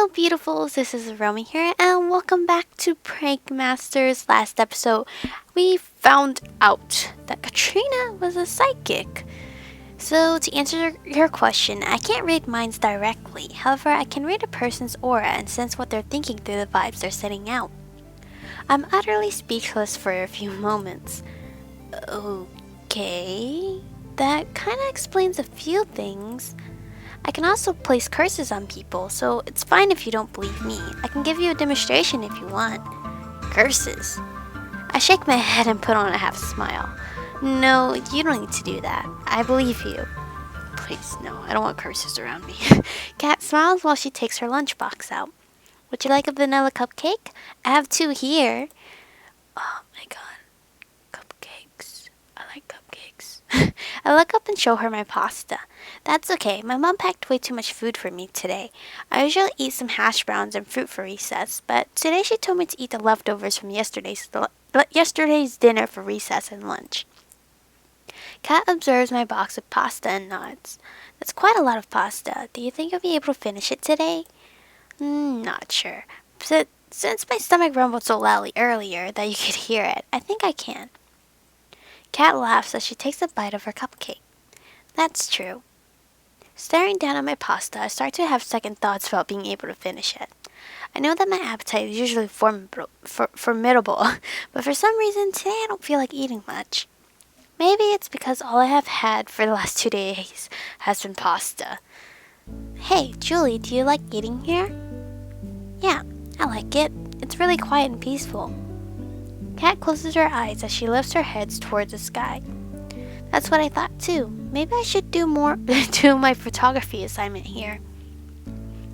Hello, beautifuls. This is Aromie here, and welcome back to Prank Masters. Last episode, we found out that Katrina was a psychic. So, to answer your question, I can't read minds directly. However, I can read a person's aura and sense what they're thinking through the vibes they're sending out. I'm utterly speechless for a few moments. Okay, that kind of explains a few things. I can also place curses on people, so it's fine if you don't believe me. I can give you a demonstration if you want. Curses? I shake my head and put on a half smile. No, you don't need to do that. I believe you. Please, no, I don't want curses around me. Kat smiles while she takes her lunchbox out. Would you like a vanilla cupcake? I have 2 here. Oh my god. Cupcakes. I like cupcakes. I look up and show her my pasta. That's okay. My mom packed way too much food for me today. I usually eat some hash browns and fruit for recess, but today she told me to eat the leftovers from yesterday's dinner for recess and lunch. Kat observes my box of pasta and nods. That's quite a lot of pasta. Do you think you'll be able to finish it today? Not sure. But since my stomach rumbled so loudly earlier that you could hear it, I think I can. Kat laughs as she takes a bite of her cupcake. That's true. Staring down at my pasta, I start to have second thoughts about being able to finish it. I know that my appetite is usually formidable, but for some reason today I don't feel like eating much. Maybe it's because all I have had for the last 2 days has been pasta. Hey, Julie, do you like eating here? Yeah, I like it. It's really quiet and peaceful. Kat closes her eyes as she lifts her head towards the sky. That's what I thought too. Maybe I should do my photography assignment here.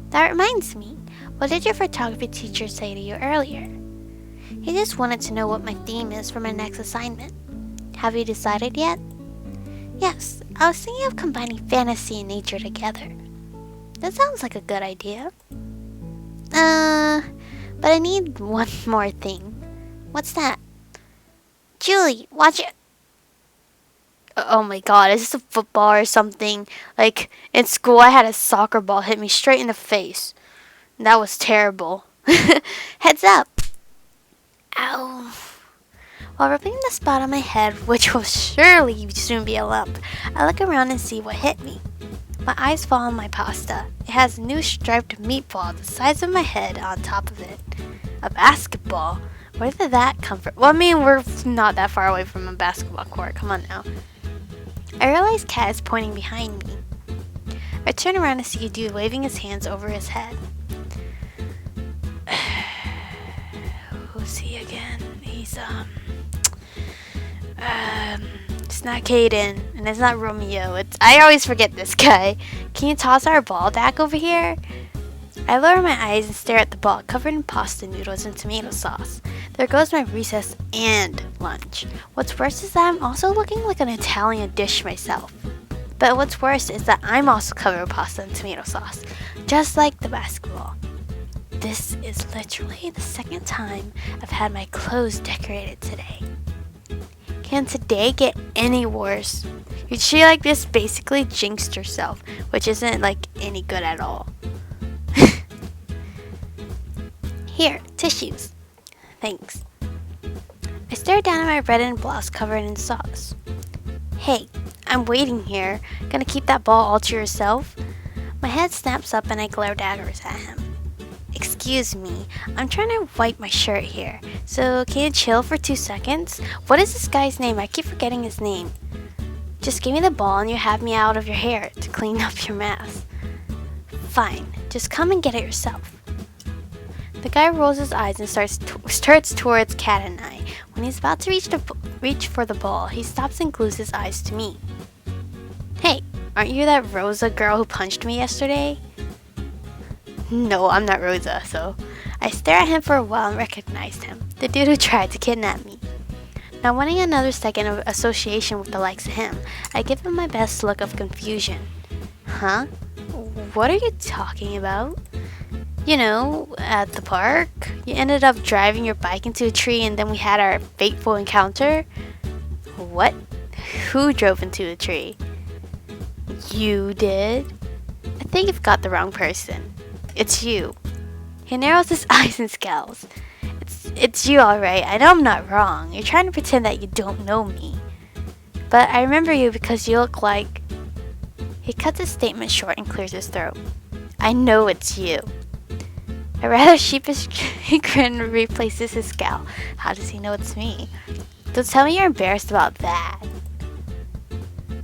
That reminds me, what did your photography teacher say to you earlier? He just wanted to know what my theme is for my next assignment. Have you decided yet? Yes, I was thinking of combining fantasy and nature together. That sounds like a good idea. But I need one more thing. What's that? Julie, watch it. Oh my god, is this a football or something? Like, in school I had a soccer ball hit me straight in the face. That was terrible. Heads up! Ow. While rubbing the spot on my head, which will surely soon be a lump, I look around and see what hit me. My eyes fall on my pasta. It has a new striped meatball the size of my head on top of it. A basketball? Where did that come from? Well, I mean, we're not that far away from a basketball court. Come on now. I realize Kat is pointing behind me. I turn around to see a dude waving his hands over his head. Who's he again? He's, it's not Caden, and it's not Romeo. I always forget this guy. Can you toss our ball back over here? I lower my eyes and stare at the ball covered in pasta noodles and tomato sauce. There goes my recess and lunch. What's worse is that I'm also looking like an Italian dish myself. But what's worse is that I'm also covered with pasta and tomato sauce, just like the basketball. This is literally the second time I've had my clothes decorated today. Can today get any worse? She like this basically jinxed herself, which isn't like any good at all. Here, tissues. Thanks. I stare down at my reddened blouse covered in sauce. Hey, I'm waiting here. Gonna keep that ball all to yourself? My head snaps up and I glare daggers at him. Excuse me, I'm trying to wipe my shirt here. So can you chill for 2 seconds? What is this guy's name? I keep forgetting his name. Just give me the ball and you have me out of your hair to clean up your mess. Fine, just come and get it yourself. The guy rolls his eyes and starts towards Kat and I. When he's about to reach for the ball, he stops and glues his eyes to me. Hey, aren't you that Rosa girl who punched me yesterday? No, I'm not Rosa, so I stare at him for a while and recognized him, the dude who tried to kidnap me. Not wanting another second of association with the likes of him, I give him my best look of confusion. Huh? What are you talking about? You know, at the park, you ended up driving your bike into a tree and then we had our fateful encounter? What? Who drove into a tree? You did? I think you've got the wrong person. It's you. He narrows his eyes and scowls. It's you, alright. I know I'm not wrong. You're trying to pretend that you don't know me. But I remember you because you look like... He cuts his statement short and clears his throat. I know it's you. A rather sheepish grin replaces his scowl. How does he know it's me? Don't tell me you're embarrassed about that.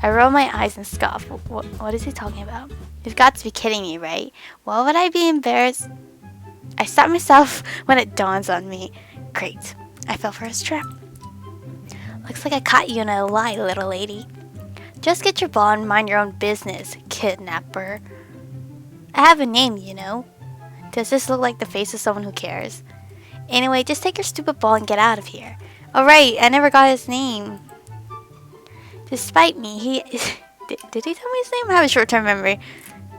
I roll my eyes and scoff. What is he talking about? You've got to be kidding me, right? Why would I be embarrassed? I stop myself when it dawns on me. Great. I fell for his trap. Looks like I caught you in a lie, little lady. Just get your ball and mind your own business, kidnapper. I have a name, you know. Does this look like the face of someone who cares? Anyway, just take your stupid ball and get out of here. Alright, I never got his name. Despite me, he... Did he tell me his name? I have a short-term memory.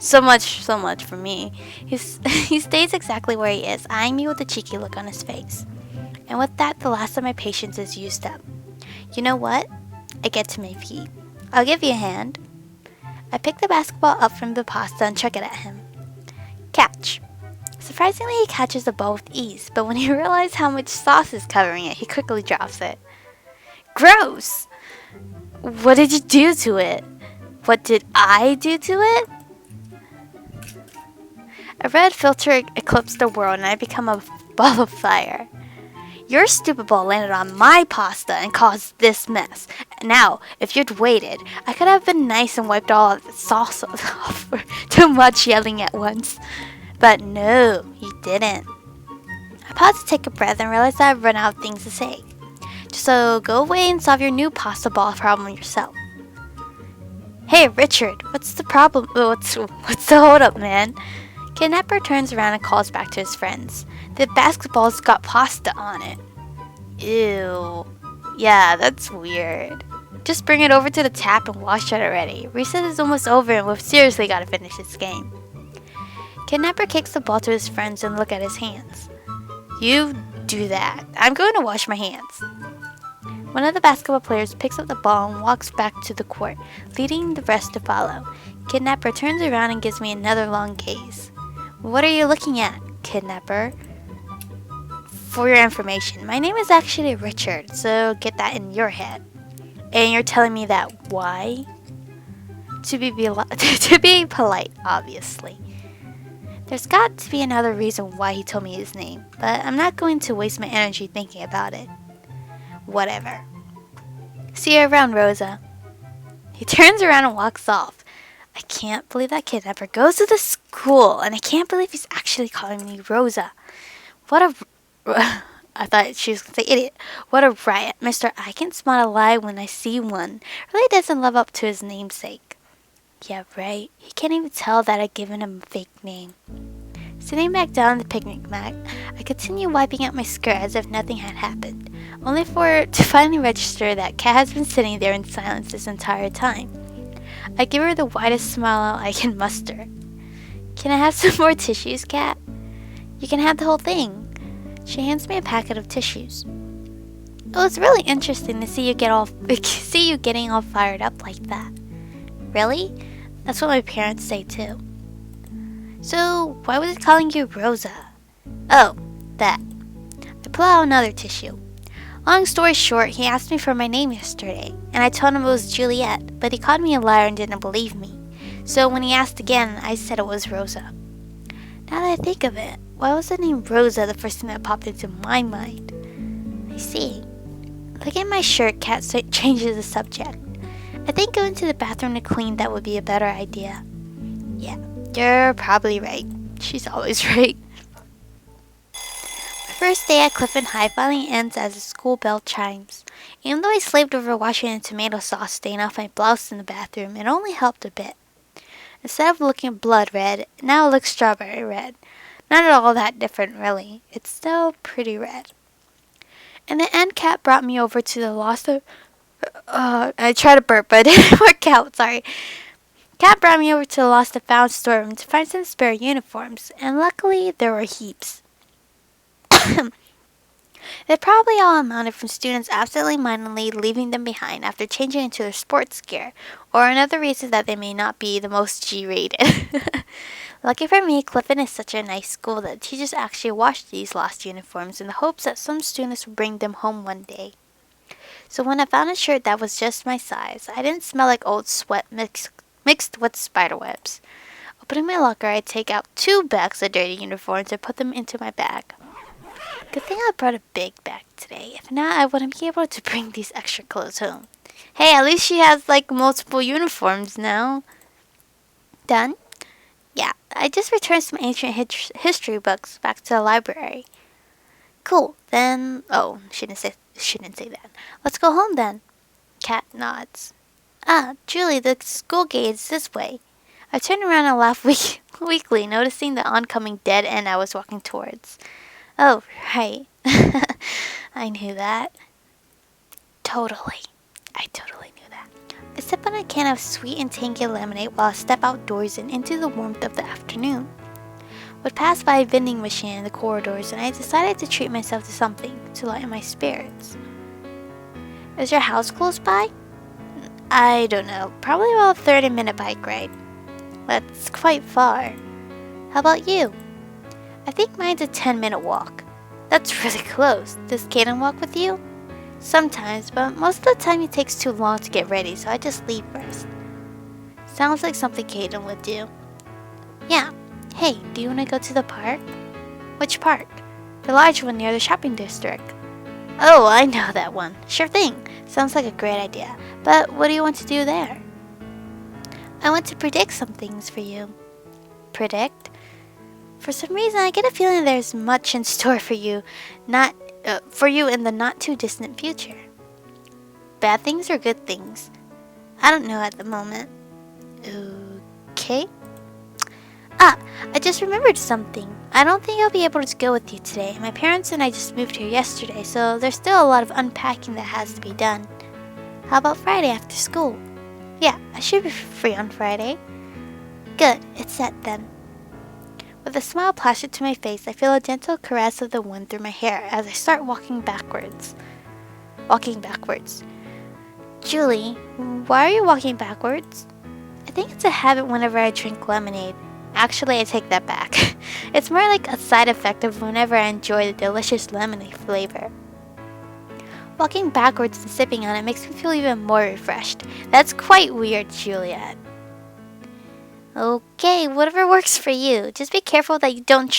So much for me. He stays exactly where he is, eyeing me with a cheeky look on his face. And with that, the last of my patience is used up. You know what? I get to my feet. I'll give you a hand. I pick the basketball up from the pasta and chuck it at him. Catch. Surprisingly, he catches the ball with ease, but when he realizes how much sauce is covering it, he quickly drops it. Gross! What did you do to it? What did I do to it? A red filter eclipsed the world and I become a ball of fire. Your stupid ball landed on my pasta and caused this mess. Now, if you'd waited, I could have been nice and wiped all of the sauce off for too much yelling at once. But no, you didn't. I paused to take a breath and realized that I've run out of things to say. So go away and solve your new pasta ball problem yourself. Hey, Richard, what's the problem? What's the holdup, man? Kidnapper turns around and calls back to his friends. The basketball's got pasta on it. Ew. Yeah, that's weird. Just bring it over to the tap and wash it already. Recess is almost over and we've seriously got to finish this game. Kidnapper kicks the ball to his friends and look at his hands. You do that. I'm going to wash my hands. One of the basketball players picks up the ball and walks back to the court, leading the rest to follow. Kidnapper turns around and gives me another long gaze. What are you looking at, Kidnapper? For your information, my name is actually Richard, so get that in your head. And you're telling me that why? To be polite, obviously. There's got to be another reason why he told me his name, but I'm not going to waste my energy thinking about it. Whatever. See you around, Rosa. He turns around and walks off. I can't believe that kidnapper goes to the school, and I can't believe he's actually calling me Rosa. What a... I thought she was going to say idiot. What a riot. Mr. I can spot a lie when I see one. Really doesn't live up to his namesake. Yeah, right. He can't even tell that I've given him a fake name. Sitting back down on the picnic mat, I continue wiping out my skirt as if nothing had happened, only for it to finally register that Kat has been sitting there in silence this entire time. I give her the widest smile I can muster. Can I have some more tissues, Kat? You can have the whole thing. She hands me a packet of tissues. It was really interesting to see you getting all fired up like that. Really? That's what my parents say too. So, why was he calling you Rosa? Oh, that. I pull out another tissue. Long story short, he asked me for my name yesterday, and I told him it was Juliet, but he called me a liar and didn't believe me. So when he asked again, I said it was Rosa. Now that I think of it, why was the name Rosa the first thing that popped into my mind? I see. Looking at my shirt, Kat changes the subject. I think going to the bathroom to clean that would be a better idea. Yeah, you're probably right. She's always right. My first day at Clifton High finally ends as the school bell chimes. Even though I slaved over washing a tomato sauce stain off my blouse in the bathroom, it only helped a bit. Instead of looking blood red, now it looks strawberry red. Not at all that different, really. It's still pretty red. In the end, Kat brought me over to the lost of... I tried to burp, but it didn't work out, sorry. Kat brought me over to the lost and found storeroom to find some spare uniforms, and luckily there were heaps. They probably all amounted from students absently-mindedly leaving them behind after changing into their sports gear, or another reason that they may not be the most G-rated. Lucky for me, Clifton is such a nice school that teachers actually wash these lost uniforms in the hopes that some students will bring them home one day. So when I found a shirt that was just my size, I didn't smell like old sweat mixed with spiderwebs. Opening my locker, I take out 2 bags of dirty uniforms and put them into my bag. Good thing I brought a big bag today. If not, I wouldn't be able to bring these extra clothes home. Hey, at least she has like multiple uniforms now. Done? Yeah, I just returned some ancient history books back to the library. Cool. Then, oh, shouldn't say that. Let's go home then. Cat nods. Ah, Julie, the school gate is this way. I turned around and laughed weakly, noticing the oncoming dead end I was walking towards. Oh, right. I knew that. Totally. I totally knew that. I sip on a can of sweet and tangy lemonade while I step outdoors and into the warmth of the afternoon. Would pass by a vending machine in the corridors, and I decided to treat myself to something to lighten my spirits. Is your house close by? I don't know. Probably about a 30-minute bike ride. That's quite far. How about you? I think mine's a 10-minute walk. That's really close. Does Kaden walk with you? Sometimes, but most of the time it takes too long to get ready, so I just leave first. Sounds like something Kaden would do. Yeah. Hey, do you want to go to the park? Which park? The large one near the shopping district. Oh, I know that one. Sure thing. Sounds like a great idea. But what do you want to do there? I want to predict some things for you. Predict? For some reason, I get a feeling there's much in store for you, in the not too distant future. Bad things or good things? I don't know at the moment. Okay. Ah, I just remembered something. I don't think I'll be able to go with you today. My parents and I just moved here yesterday, so there's still a lot of unpacking that has to be done. How about Friday after school? Yeah, I should be free on Friday. Good, it's set then. With a smile plastered to my face, I feel a gentle caress of the wind through my hair as I start walking backwards. Julie, why are you walking backwards? I think it's a habit whenever I drink lemonade. Actually, I take that back. It's more like a side effect of whenever I enjoy the delicious lemonade flavor. Walking backwards and sipping on it makes me feel even more refreshed. That's quite weird, Juliet. Okay, whatever works for you. Just be careful that you don't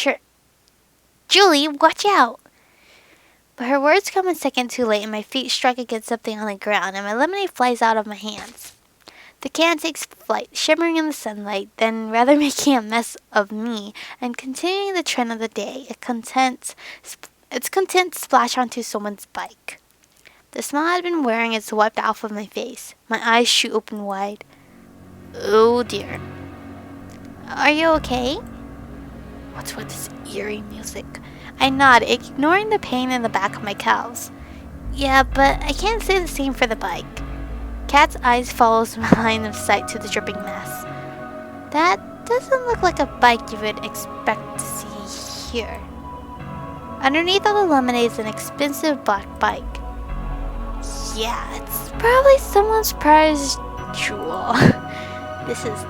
Julie, watch out! But her words come a second too late and my feet strike against something on the ground and my lemonade flies out of my hands. The can takes flight, shimmering in the sunlight, then rather making a mess of me and continuing the trend of the day, its content splash onto someone's bike. The smile I'd been wearing is wiped off of my face. My eyes shoot open wide. Oh dear. Are you okay? What's with this eerie music? I nod, ignoring the pain in the back of my calves. Yeah, but I can't say the same for the bike. Cat's eyes follows my line of sight to the dripping mess. That doesn't look like a bike you would expect to see here. Underneath all the lemonade is an expensive black bike. Yeah, it's probably someone's prized jewel. This is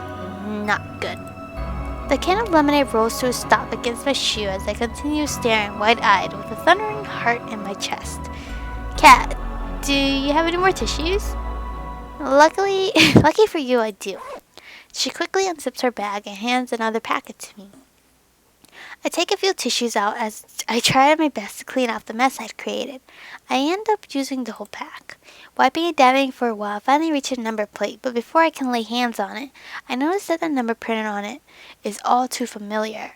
not good. The can of lemonade rolls to a stop against my shoe as I continue staring wide-eyed with a thundering heart in my chest. Cat, do you have any more tissues? Lucky for you, I do. She quickly unzips her bag and hands another packet to me. I take a few tissues out as I try my best to clean off the mess I'd created. I end up using the whole pack. Wiping and dabbing for a while, I finally reach a number plate, but before I can lay hands on it, I notice that the number printed on it is all too familiar.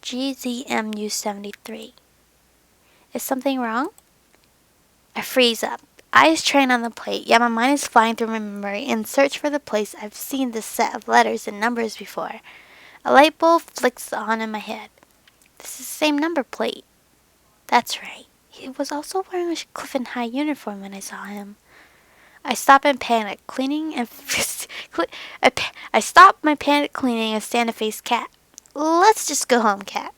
GZMU73. Is something wrong? I freeze up. Eyes train on the plate, yet my mind is flying through my memory in search for the place I've seen this set of letters and numbers before. A light bulb flicks on in my head. This is the same number plate. That's right. He was also wearing a Clifton High uniform when I saw him. I stop in panic, I stop my panic cleaning and stand to face Cat. Let's just go home, Cat.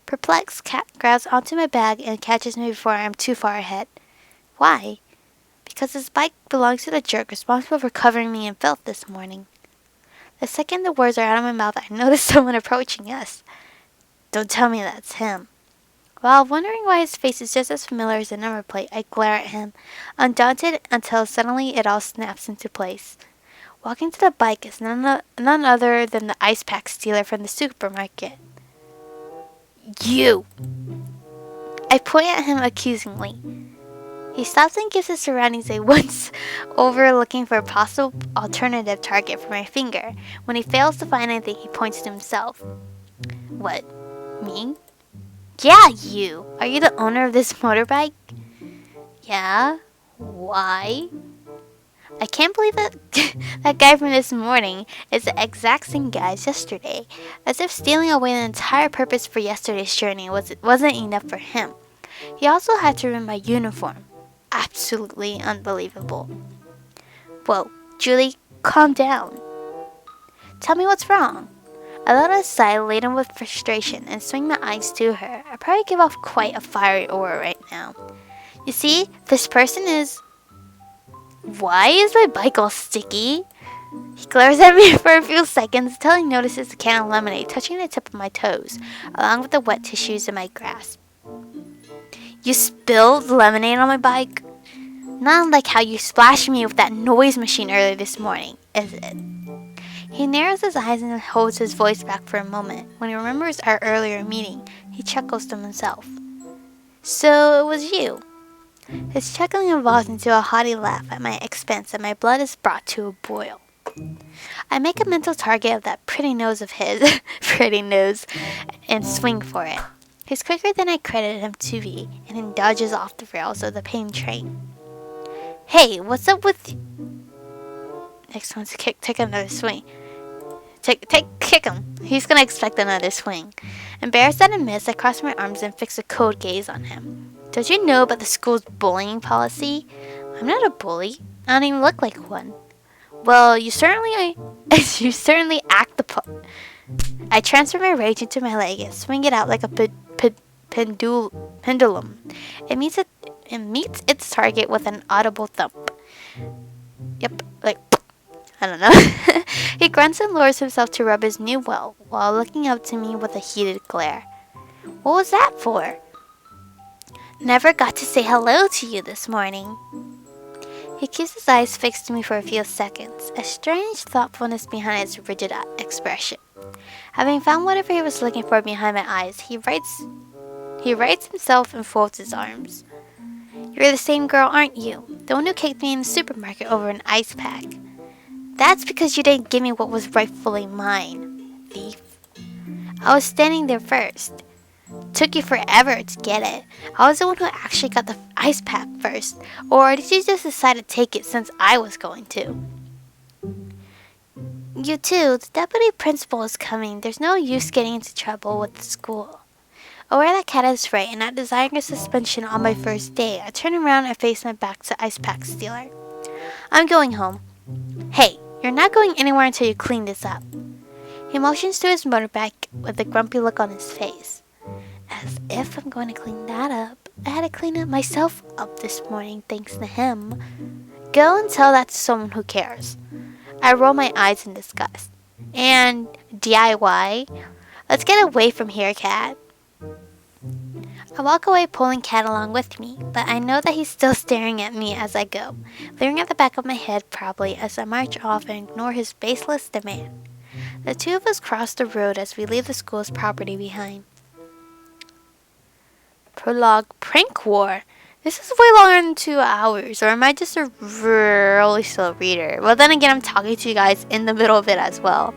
Perplexed, Cat grabs onto my bag and catches me before I am too far ahead. Why? Because this bike belongs to the jerk responsible for covering me in filth this morning. The second the words are out of my mouth, I notice someone approaching us. Don't tell me that's him. While wondering why his face is just as familiar as the number plate, I glare at him, undaunted until suddenly it all snaps into place. Walking to the bike is none other than the ice pack stealer from the supermarket. You! I point at him accusingly. He stops and gives his surroundings a once over, looking for a possible alternative target for my finger. When he fails to find anything, he points to himself. What? Me? Yeah, you! Are you the owner of this motorbike? Yeah? Why? I can't believe that that guy from this morning is the exact same guy as yesterday. As if stealing away the entire purpose for yesterday's journey wasn't enough for him. He also had to ruin my uniform. Absolutely unbelievable. Whoa, Julie, calm down. Tell me what's wrong. I let out a sigh laden with frustration and swing my eyes to her. I probably give off quite a fiery aura right now. You see, this person is... Why is my bike all sticky? He glares at me for a few seconds until he notices the can of lemonade touching the tip of my toes, along with the wet tissues in my grasp. You spilled lemonade on my bike? Not like how you splashed me with that noise machine earlier this morning, is it? He narrows his eyes and holds his voice back for a moment. When he remembers our earlier meeting, he chuckles to himself. So it was you. His chuckling evolves into a hearty laugh at my expense and my blood is brought to a boil. I make a mental target of that pretty nose of his, pretty nose, and swing for it. He's quicker than I credited him to be, and he dodges off the rails of the pain train. Hey, what's up with... Next one's take another swing. Kick him. He's gonna expect another swing. Embarrassed that I missed, I cross my arms and fix a cold gaze on him. Don't you know about the school's bullying policy? I'm not a bully. I don't even look like one. Well, you certainly act the part. I transfer my rage into my leg and swing it out like a pendulum. It meets its target with an audible thump. Yep, like, I don't know. He grunts and lowers himself to rub his new well while looking up to me with a heated glare. What was that for? Never got to say hello to you this morning. He keeps his eyes fixed to me for a few seconds, a strange thoughtfulness behind his rigid expression. Having found whatever he was looking for behind my eyes, he rights himself and folds his arms. You're the same girl, aren't you? The one who kicked me in the supermarket over an ice pack. That's because you didn't give me what was rightfully mine, thief. I was standing there first. Took you forever to get it. I was the one who actually got the ice pack first. Or did you just decide to take it since I was going to? You too, the deputy principal is coming. There's no use getting into trouble with the school. Aware that Kat is right and not desiring a suspension on my first day, I turn around and face my back to Ice Pack Stealer. I'm going home. Hey, you're not going anywhere until you clean this up. He motions to his motorbike with a grumpy look on his face. As if I'm going to clean that up. I had to clean it myself up this morning thanks to him. Go and tell that to someone who cares. I roll my eyes in disgust. And DIY? Let's get away from here, Kat. I walk away pulling Kat along with me, but I know that he's still staring at me as I go, leering at the back of my head probably as I march off and ignore his baseless demand. The two of us cross the road as we leave the school's property behind. Prologue Prank War. This is way longer than 2 hours, or am I just a really slow reader? Well, then again, I'm talking to you guys in the middle of it as well.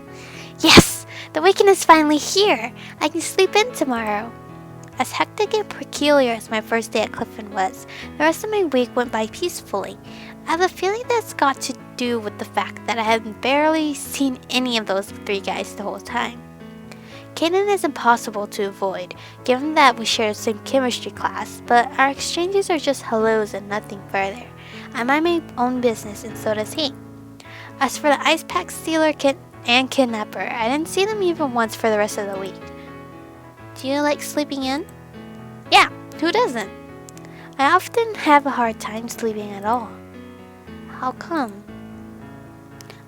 Yes! The weekend is finally here! I can sleep in tomorrow. As hectic and peculiar as my first day at Clifton was, the rest of my week went by peacefully. I have a feeling that's got to do with the fact that I had barely seen any of those 3 guys the whole time. Kaden is impossible to avoid, given that we share the same chemistry class, but our exchanges are just hellos and nothing further. I mind my own business and so does he. As for the ice pack stealer and kidnapper, I didn't see them even once for the rest of the week. Do you like sleeping in? Yeah, who doesn't? I often have a hard time sleeping at all. How come?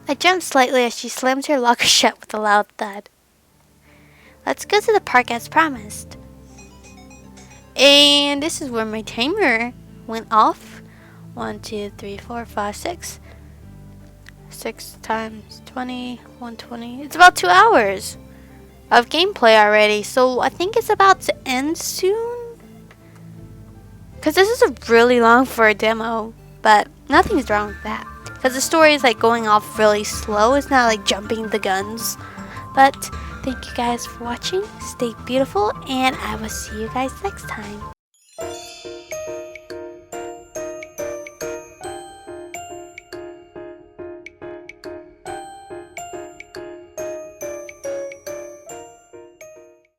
I jumped slightly as she slammed her locker shut with a loud thud. Let's go to the park as promised. And this is where my timer went off. 1, 2, 3, 4, 5, 6. 6 times 20, 120. It's about 2 hours of gameplay already. So I think it's about to end soon. Because this is a really long for a demo. But nothing's wrong with that. Because the story is like going off really slow. It's not like jumping the guns. But thank you guys for watching. Stay beautiful. And I will see you guys next time.